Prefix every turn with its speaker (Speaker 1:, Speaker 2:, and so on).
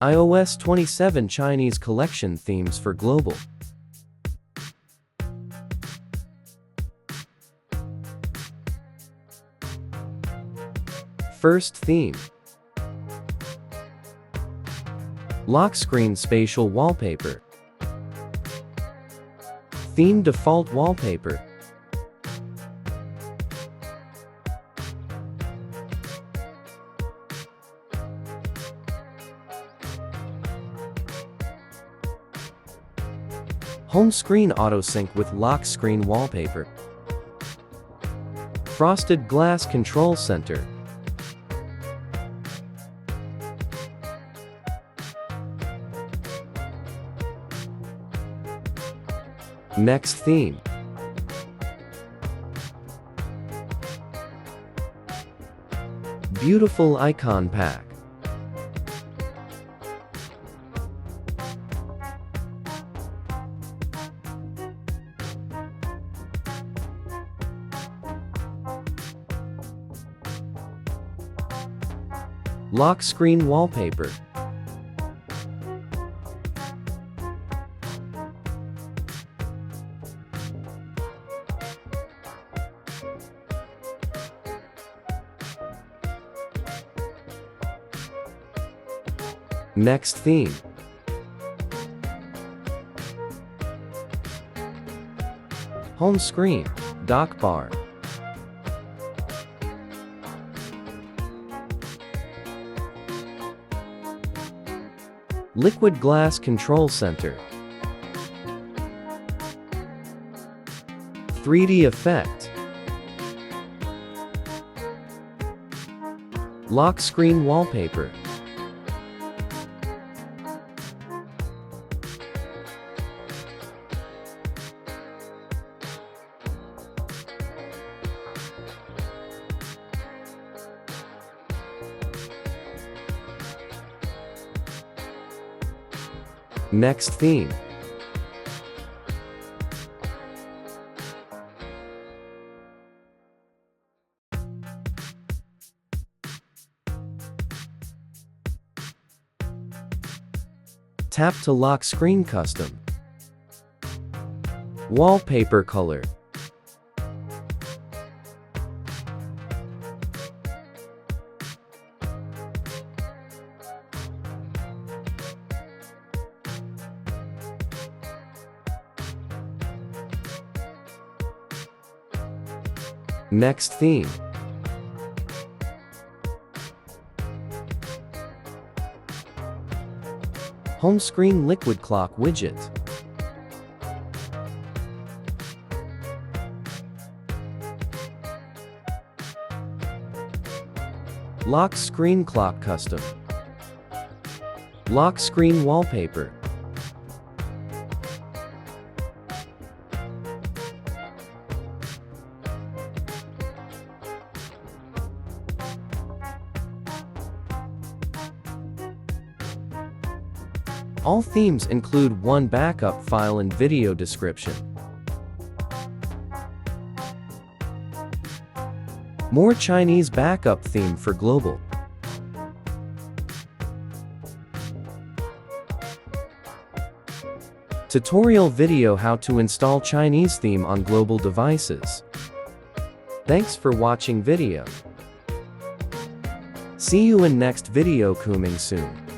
Speaker 1: iOS 27 Chinese collection themes for global. First theme. Lock screen spatial wallpaper. Theme default wallpaper. Home screen autosync with lock screen wallpaper. Frosted glass control center. Next theme. Beautiful icon pack. Lock screen wallpaper. Next theme. Home screen, dock bar. Liquid glass control center. 3D effect. Lock screen wallpaper. Next theme. Tap to lock screen custom. Wallpaper color. Next theme. Home screen liquid clock widget. Lock screen clock custom. Lock screen wallpaper. All themes include one backup file and video description. More Chinese backup theme for global. Tutorial video how to install Chinese theme on global devices. Thanks for watching video. See you in next video coming soon.